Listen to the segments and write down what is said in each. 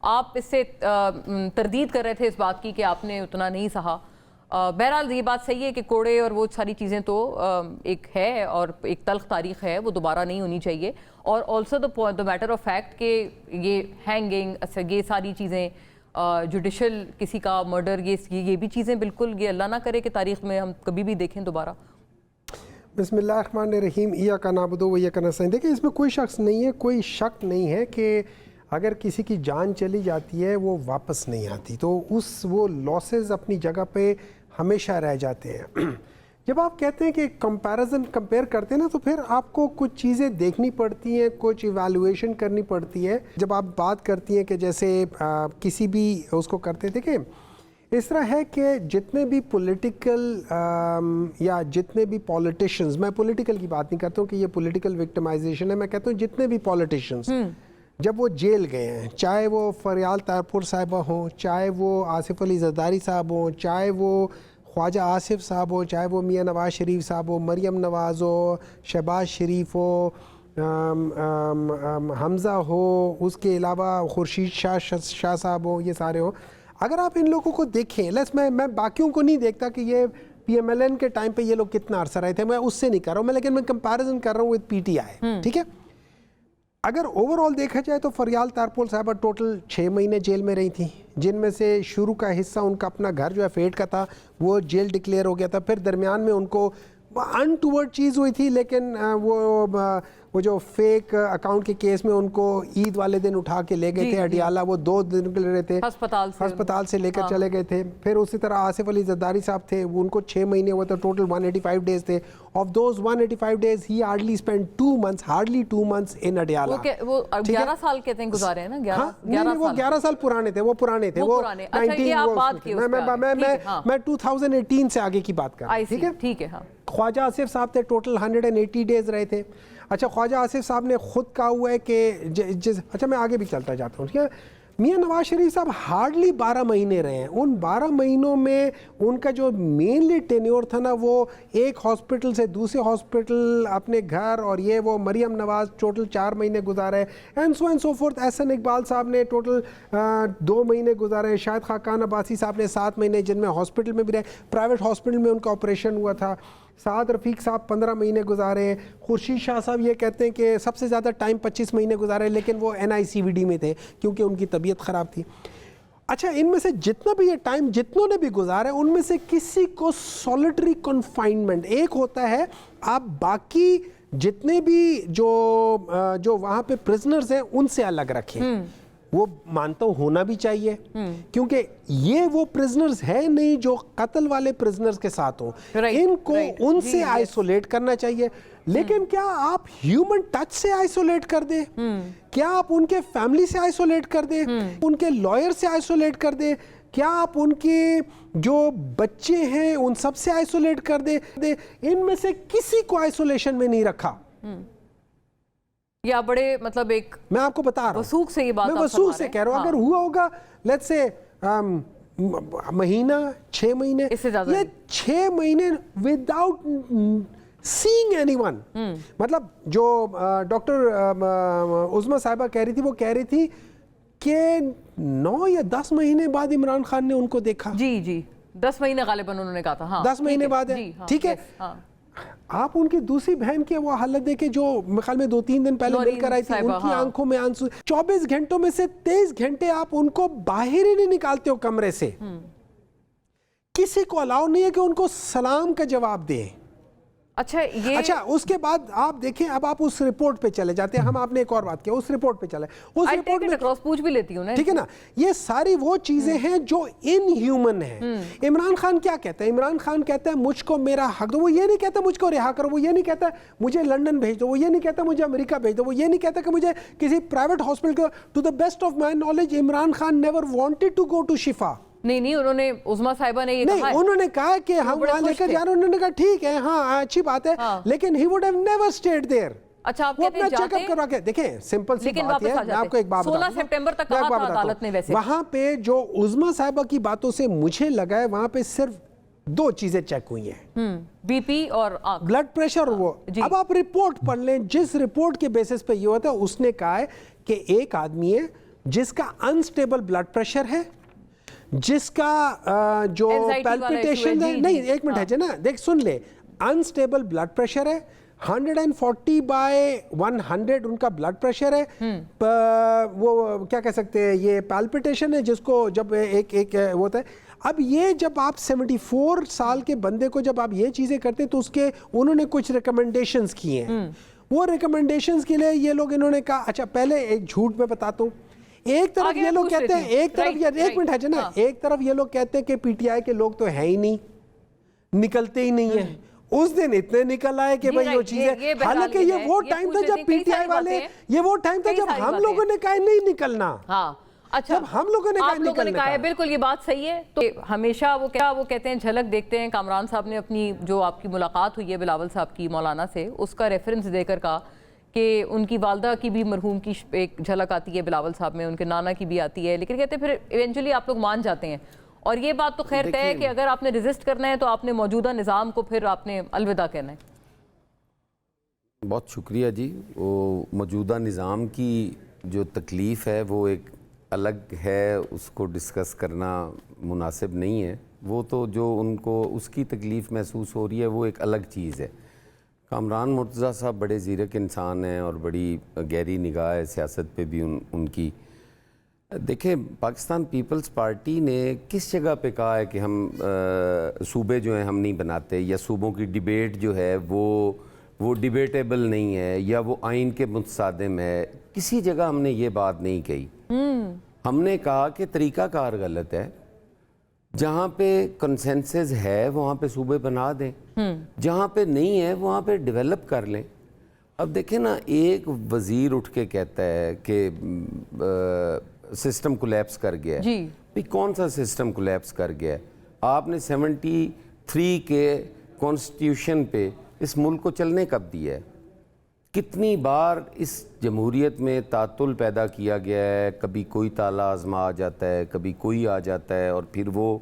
آپ اس سے تردید کر رہے تھے اس بات کی کہ آپ نے اتنا نہیں سہا. بہرحال یہ بات صحیح ہے کہ کوڑے اور وہ ساری چیزیں تو ایک ہے اور ایک تلخ تاریخ ہے, وہ دوبارہ نہیں ہونی چاہیے. اور also the matter of fact کہ یہ ہینگنگ, یہ ساری چیزیں, جوڈیشل کسی کا مرڈر, یہ بھی چیزیں بالکل, یہ اللہ نہ کرے کہ تاریخ میں ہم کبھی بھی دیکھیں دوبارہ. بسم اللہ الرحمن الرحیم. ایاک نعبد و ایاک نستعین. دیکھیں اس میں کوئی شخص نہیں ہے, کوئی شک نہیں ہے کہ اگر کسی کی جان چلی جاتی ہے وہ واپس نہیں آتی, تو وہ لاسز اپنی جگہ پہ ہمیشہ رہ جاتے ہیں. جب آپ کہتے ہیں کہ کمپیئر کرتے ہیں نا, تو پھر آپ کو کچھ چیزیں دیکھنی پڑتی ہیں, کچھ ایویلویشن کرنی پڑتی ہے. جب آپ بات کرتی ہیں کہ جیسے کسی بھی اس کو کرتے تھے کہ اس طرح ہے کہ جتنے بھی پولیٹیکل یا جتنے بھی پولیٹیشنز, میں پولیٹیکل کی بات نہیں کرتا ہوں کہ یہ پولیٹیکل وکٹمائزیشن ہے, میں کہتا ہوں جتنے بھی پولیٹیشنز جب وہ جیل گئے ہیں, چاہے وہ فریال طاہرپور صاحبہ ہوں, چاہے وہ آصف علی زرداری صاحب ہوں, چاہے وہ خواجہ آصف صاحب ہو, چاہے وہ میاں نواز شریف صاحب ہو, مریم نواز ہو, شہباز شریف ہو, حمزہ ہو, اس کے علاوہ خورشید شاہ صاحب ہو, یہ سارے ہو. اگر آپ ان لوگوں کو دیکھیں, میں باقیوں کو نہیں دیکھتا کہ یہ پی ایم ایل این کے ٹائم پہ یہ لوگ کتنا عرصہ رہے تھے, میں اس سے نہیں کر رہا ہوں, لیکن میں کمپیریزن کر رہا ہوں وتھ پی ٹی آئی. ٹھیک ہے, اگر اوور آل دیکھا جائے تو فریال طاہرپور صاحبہ ٹوٹل 6 مہینے جیل میں رہی تھیں, جن میں سے شروع کا حصہ ان کا اپنا گھر جو ہے فیٹ کا تھا, وہ جیل ڈکلیئر ہو گیا تھا. پھر درمیان میں ان کو انٹورڈ چیز ہوئی تھی, لیکن وہ جو فیک اکاؤنٹ کے کیس میں ان کو عید والے دن اٹھا کے لے گئے تھے اڈیالہ, وہ 2 دن کے لے رہے تھے, ہسپتال سے لے کر چلے گئے تھے. پھر اسی طرح آصف علی زرداری صاحب تھے, وہ ان کو 6 مہینے ہوئے تھے, ٹوٹل 185 ڈیز تھے. Of those 185 days he hardly spent 2 months, hardly 2 months in Adiala. وہ 11 سال کہتے ہیں گزارے ہیں نا, 11 سال پرانے تھے, وہ پرانے تھے, وہ 19 میں 2018 سے آگے کی بات کر رہا ہوں. ٹھیک ہے. خواجہ آصف صاحب تھے, ٹوٹل 180 days رہے تھے. اچھا, خواجہ آصف صاحب نے خود کہا ہوا ہے کہ اچھا میں آگے بھی چلتا جاتا ہوں. میاں نواز شریف صاحب ہارڈلی 12 مہینے رہے ہیں. ان 12 مہینوں میں ان کا جو مینلی ٹینیور تھا نا, وہ ایک ہاسپٹل سے دوسرے ہاسپٹل, اپنے گھر, اور یہ وہ مریم نواز ٹوٹل 4 مہینے گزارے, and so forth. Ahsan Iqbal صاحب نے ٹوٹل 2 مہینے گزارے, شاہد خاقان عباسی صاحب نے 7 مہینے, جن میں ہاسپٹل میں بھی رہے, پرائیویٹ ہاسپٹل میں ان کا آپریشن ہوا تھا. سعد رفیق صاحب 15 مہینے گزارے. خورشید شاہ صاحب یہ کہتے ہیں کہ سب سے زیادہ ٹائم 25 مہینے گزارے, لیکن وہ NICVD میں تھے کیونکہ ان کی طبیعت خراب تھی. اچھا, ان میں سے جتنا بھی یہ ٹائم جتنوں نے بھی گزارے, ان میں سے کسی کو سولیٹری کنفائنمنٹ ایک ہوتا ہے. آپ باقی جتنے بھی جو وہاں پہ پرزنرز ہیں ان سے الگ رکھیں. وہ مانتا ہوں ہونا بھی چاہیے, کیونکہ یہ وہ پرزنرز ہیں نہیں جو قتل والے پرزنرز کے ساتھ ہوں, ان کو ان سے آئسولیٹ کرنا چاہیے. لیکن کیا آپ ہیومن ٹچ سے آئسولیٹ کر دیں؟ کیا آپ ان کے فیملی سے آئسولیٹ کر دیں, ان کے لائر سے آئسولیٹ کر دیں, کیا آپ ان کے جو بچے ہیں ان سب سے آئسولیٹ کر دیں؟ ان میں سے کسی کو آئسولیشن میں نہیں رکھا. یا بڑے مطلب ایک, میں آپ کو بتا رہا ہوں, وثوق سے یہ بات, میں وثوق سے کہہ رہا ہوں. اگر ہوا ہوگا لیٹس سے مہینہ 6 مہینے, یہ 6 مہینے وداؤٹ seeing anyone. مطلب جو ڈاکٹر عظمیٰ صاحبہ کہہ رہی تھی, وہ کہہ رہی تھی کہ 9 یا 10 مہینے بعد عمران خان نے ان کو دیکھا. جی 10 مہینے غالباً انہوں نے کہا تھا. 10 مہینے بعد ہے, ٹھیک ہے. آپ ان کی دوسری بہن کی وہ حالت دیکھیں جو خیال میں 2-3 دن پہلے مل کر آئی تھی, ان کی آنکھوں میں آنسو. 24 گھنٹوں میں سے 23 گھنٹے آپ ان کو باہر ہی نہیں نکالتے ہو کمرے سے. کسی کو الاؤ نہیں ہے کہ ان کو سلام کا جواب دیں. اچھا, اس کے بعد آپ دیکھیں, اب آپ اس رپورٹ پہ چلے جاتے ہیں. ہم آپ نے ایک اور بات کیا, اس رپورٹ پہ چلے, اس رپورٹ میں کراس پوچھ بھی لیتی ہوں نا, ٹھیک ہے نا. یہ ساری وہ چیزیں ہیں جو ان ہیومن ہیں. عمران خان کیا کہتا ہے؟ عمران خان کہتا ہے مجھ کو میرا حق دو. وہ یہ نہیں کہتا مجھ کو رہا کرو, وہ یہ نہیں کہتا مجھے لنڈن بھیج دو, وہ یہ نہیں کہتا مجھے امریکہ بھیج دو, وہ یہ نہیں کہتا کہ مجھے کسی پرائیویٹ ہاسپٹل کو. To the best of my knowledge Imran Khan never wanted to go to Shifa. نہیں, انہوں نے, عظمیٰ صاحبہ نے یہ کہا ہے, انہوں نے کہا کہ ہم وہاں لے کر جا رہے ہیں. انہوں نے کہا ٹھیک ہے, ہاں اچھی بات ہے, لیکن he would have never stayed there. اچھا, آپ وہ اپنا چیک اپ کروا کے دیکھیں. سمپل سی بات ہے, میں آپ کو ایک بات بتاتا ہوں. 16 سپٹمبر تک کہا تھا عدالت نے. ویسے وہاں پہ جو عظمیٰ صاحبہ کی باتوں سے مجھے لگا ہے, وہاں پہ صرف 2 چیزیں چیک ہوئی ہیں, بی پی اور بلڈ پریشر. وہ اب آپ رپورٹ پڑھ لیں, جس رپورٹ کے بیسس پہ یہ ہوتا ہے, اس نے کہا ہے کہ ایک آدمی ہے جس کا انسٹیبل بلڈ پریشر ہے, جس کا جو پیلپیٹیشن ہے, نہیں ایک منٹ ہے نا, دیکھ سن لے, انسٹیبل بلڈ پریشر ہے, 140/100 ان کا بلڈ پریشر ہے, وہ کیا کہہ سکتے ہیں, یہ پیلپیٹیشن ہے جس کو جب ایک ہوتا ہے. اب یہ جب آپ 74 سال کے بندے کو جب آپ یہ چیزیں کرتے تو اس کے انہوں نے کچھ ریکمنڈیشنز کی ہیں. وہ ریکمنڈیشنز کے لیے یہ لوگ انہوں نے کہا, اچھا پہلے ایک جھوٹ میں بتاتا ہوں, ایک طرف یہ لوگ کہتے ہیں, ایک طرف ایک منٹ ہے نا, ایک طرف یہ لوگ کہتے ہیں کہ پی ٹی آئی کے لوگ تو ہے ہی نہیں, نکلتے ہی نہیں ہیں. اس دن اتنے نکل آئے کہ بھئی وہ چیزیں, حالانکہ یہ وہ ٹائم تھا جب پی ٹی آئی والے, یہ وہ ٹائم تھا جب ہم لوگوں نے کہا نہیں نکلنا. ہاں اچھا, جب ہم لوگوں نے کہا ہے, بالکل یہ بات صحیح ہے. تو ہمیشہ وہ کہتے ہیں جھلک دیکھتے ہیں. کامران صاحب نے اپنی جو آپ کی ملاقات ہوئی ہے بلاول صاحب کی مولانا سے, اس کا ریفرنس دے کر کہا کہ ان کی والدہ کی بھی مرحوم کی ایک جھلک آتی ہے بلاول صاحب میں, ان کے نانا کی بھی آتی ہے, لیکن کہتے ہیں پھر ایونچولی آپ لوگ مان جاتے ہیں. اور یہ بات تو خیر طے ہے کہ اگر آپ نے ریزسٹ کرنا ہے تو آپ نے موجودہ نظام کو پھر آپ نے الوداع کہنا ہے. بہت شکریہ جی. وہ موجودہ نظام کی جو تکلیف ہے وہ ایک الگ ہے, اس کو ڈسکس کرنا مناسب نہیں ہے. وہ تو جو ان کو اس کی تکلیف محسوس ہو رہی ہے وہ ایک الگ چیز ہے. کامران مرتضیٰ صاحب بڑے زیرک انسان ہیں اور بڑی گہری نگاہ ہے سیاست پہ بھی ان کی. دیکھیں, پاکستان پیپلز پارٹی نے کس جگہ پہ کہا ہے کہ ہم صوبے جو ہیں ہم نہیں بناتے, یا صوبوں کی ڈیبیٹ جو ہے وہ ڈیبیٹیبل نہیں ہے, یا وہ آئین کے متصادم ہے. کسی جگہ ہم نے یہ بات نہیں کہی. ہم نے کہا کہ طریقہ کار غلط ہے. جہاں پہ کنسنسس ہے وہاں پہ صوبے بنا دیں, جہاں پہ نہیں ہے وہاں پہ ڈیولپ کر لیں. اب دیکھیں نا, ایک وزیر اٹھ کے کہتا ہے کہ سسٹم کولیپس کر گیا ہے. بھی کون سا سسٹم کولیپس کر گیا ہے؟ آپ نے 73 کے کانسٹیٹیوشن پہ اس ملک کو چلنے کب دیا ہے؟ کتنی بار اس جمہوریت میں تعطل پیدا کیا گیا ہے, کبھی کوئی تالا آزما آ جاتا ہے, کبھی کوئی آ جاتا ہے, اور پھر وہ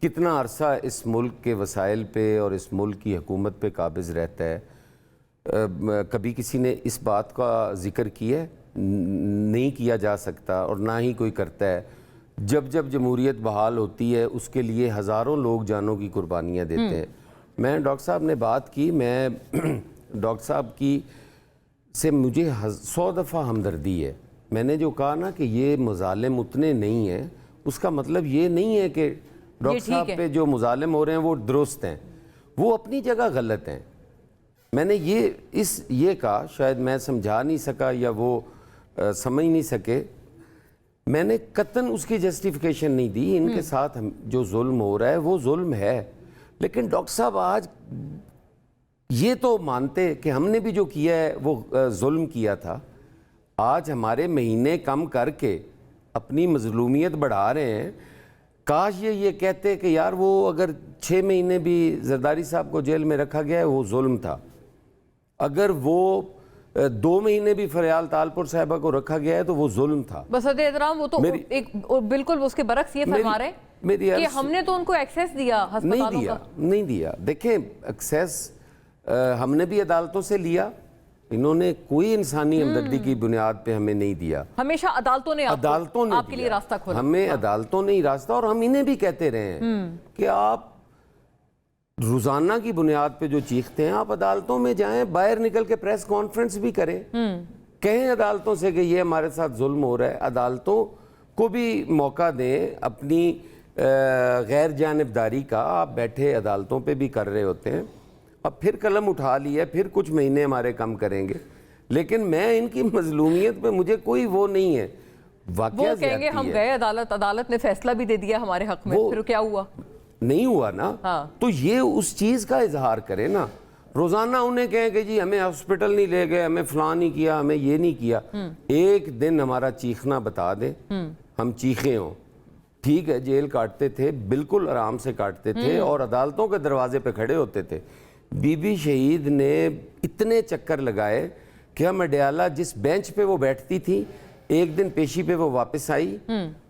کتنا عرصہ اس ملک کے وسائل پہ اور اس ملک کی حکومت پہ قابض رہتا ہے. کبھی کسی نے اس بات کا ذکر کیا ہے؟ نہیں کیا جا سکتا, اور نہ ہی کوئی کرتا ہے. جب جمہوریت بحال ہوتی ہے اس کے لیے ہزاروں لوگ جانوں کی قربانیاں دیتے ہیں. میں ڈاکٹر صاحب نے بات کی, میں ڈاکٹر صاحب کی سے مجھے 100 دفعہ ہمدردی ہے. میں نے جو کہا نا کہ یہ مظالم اتنے نہیں ہیں, اس کا مطلب یہ نہیں ہے کہ ڈاکٹر صاحب پہ جو مظالم ہو رہے ہیں وہ درست ہیں, وہ اپنی جگہ غلط ہیں. میں نے یہ کہا, شاید میں سمجھا نہیں سکا یا وہ سمجھ نہیں سکے. میں نے قطعاً اس کی جسٹیفیکیشن نہیں دی. ان کے ساتھ جو ظلم ہو رہا ہے وہ ظلم ہے, لیکن ڈاکٹر صاحب آج یہ تو مانتے کہ ہم نے بھی جو کیا ہے وہ ظلم کیا تھا. آج ہمارے مہینے کم کر کے اپنی مظلومیت بڑھا رہے ہیں. کاش یہ کہتے کہ یار وہ اگر 6 مہینے بھی زرداری صاحب کو جیل میں رکھا گیا ہے وہ ظلم تھا, اگر وہ 2 مہینے بھی فریال تالپور صاحبہ کو رکھا گیا ہے تو وہ ظلم تھا. بس صدر احترام وہ تو ایک بالکل اس کے برعکس یہ فرما رہے ہیں کہ ہم نے تو ان کو ایکسیس دیا ہسپتالوں کا. نہیں دیا. دیکھیں, ایکسیس ہم نے بھی عدالتوں سے لیا, انہوں نے کوئی انسانی ہمدردی کی بنیاد پہ ہمیں نہیں دیا. ہمیشہ عدالتوں نے آپ کے لیے راستہ کھولا. ہمیں عدالتوں نے ہی راستہ, اور ہم انہیں بھی کہتے رہے ہیں کہ آپ روزانہ کی بنیاد پہ جو چیختے ہیں آپ عدالتوں میں جائیں, باہر نکل کے پریس کانفرنس بھی کریں, کہیں عدالتوں سے کہ یہ ہمارے ساتھ ظلم ہو رہا ہے. عدالتوں کو بھی موقع دیں اپنی غیر جانبداری کا. آپ بیٹھے عدالتوں پہ بھی کر رہے ہوتے ہیں, اب پھر قلم اٹھا لیا, پھر کچھ مہینے ہمارے کم کریں گے. لیکن میں ان کی مظلومیت پہ مجھے کوئی وہ نہیں ہے. وہ کہیں گے ہم گئے عدالت نے فیصلہ بھی دے دیا ہمارے حق میں, پھر کیا ہوا؟ نہیں ہوا نا. تو یہ اس چیز کا اظہار کرے نا. روزانہ انہیں کہیں کہ جی ہمیں ہاسپٹل نہیں لے گئے, ہمیں فلاں نہیں کیا, ہمیں یہ نہیں کیا. ایک دن ہمارا چیخنا بتا دیں, ہم چیخے ہوں. ٹھیک ہے, جیل کاٹتے تھے, بالکل آرام سے کاٹتے تھے, اور عدالتوں کے دروازے پہ کھڑے ہوتے تھے. بی بی شہید نے اتنے چکر لگائے کہ ہم اڈیالہ جس بینچ پہ وہ بیٹھتی تھی, ایک دن پیشی پہ وہ واپس آئی,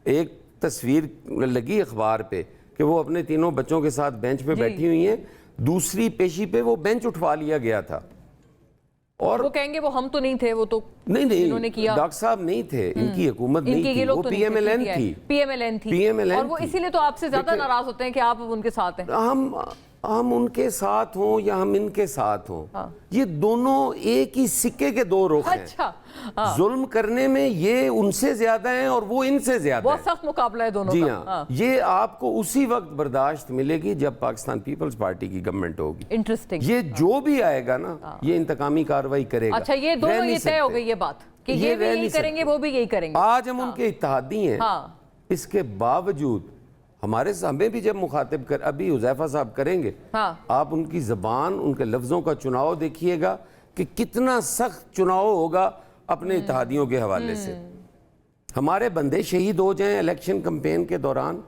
ایک تصویر لگی اخبار پہ کہ وہ اپنے 3 بچوں کے ساتھ بینچ پہ بیٹھی ہوئی ہیں, دوسری پیشی پہ وہ بینچ اٹھوا لیا گیا تھا. اور وہ کہیں گے وہ ہم تو نہیں تھے, وہ تو انہوں نے کیا. ڈاکٹر صاحب نہیں تھے, ان کی حکومت نہیں تھی, وہ پی ایم ایل این تھی, اور وہ اسی لیے تو آپ سے زیادہ ناراض ہوتے ہیں کہ آپ ان کے ساتھ ہیں. ہم ان کے ساتھ ہوں یا ہم ان کے ساتھ ہوں, یہ دونوں ایک ہی سکے کے دو رخ ہیں. اچھا, ظلم کرنے میں یہ ان سے زیادہ ہیں اور وہ ان سے زیادہ ہیں. بہت سخت مقابلہ ہے دونوں جی کا. ہاں, یہ آپ کو اسی وقت برداشت ملے گی جب پاکستان پیپلز پارٹی کی گورنمنٹ ہوگی. انٹرسٹنگ. یہ جو بھی آئے گا نا, یہ انتقامی کارروائی کرے گا. اچھا, یہ دونوں یہ طے ہو گئی یہ بات کہ یہ بھی یہی کریں گے, وہ بھی یہی کریں گے. آج ہم ان کے اتحادی ہیں, اس کے باوجود ہمیں بھی جب مخاطب ابھی حذیفہ صاحب کریں گے, آپ ان کی زبان, ان کے لفظوں کا چناؤ دیکھیے گا کہ کتنا سخت چناؤ ہوگا اپنے اتحادیوں کے حوالے سے. ہمارے بندے شہید ہو جائیں الیکشن کمپین کے دوران,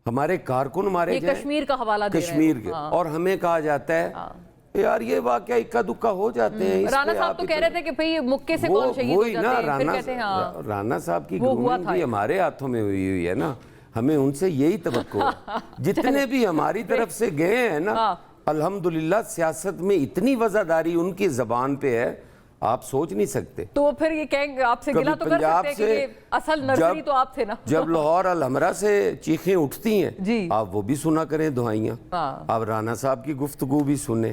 ہمارے کارکن مارے جائیں کشمیر کا حوالہ دے رہے ہیں کشمیر کے, اور ہمیں کہا جاتا ہے یار یہ واقعہ اکا دکا ہو جاتے ہیں. رانا صاحب تو کہہ رہے تھے کہ بھئی مکے سے کون شہید ہو جاتے ہیں, پھر کہتے ہیں رانا صاحب کی گرومنگ بھی ہمارے ہاتھوں میں ہوئی ہے نا, ہمیں ان سے یہی توقع ہے. جتنے بھی ہماری طرف سے گئے ہیں نا, الحمدللہ سیاست میں اتنی وزاداری ان کی زبان پہ ہے, آپ سوچ نہیں سکتے. تو پھر یہ کہیں گے آپ سے گلہ تو کر سکتے ہیں کہ یہ اصل نرسری تو آپ تھے نا. جب لاہور الحمرہ سے چیخیں اٹھتی ہیں, آپ وہ بھی سنا کریں دعائیاں, آپ رانا صاحب کی گفتگو بھی سنیں.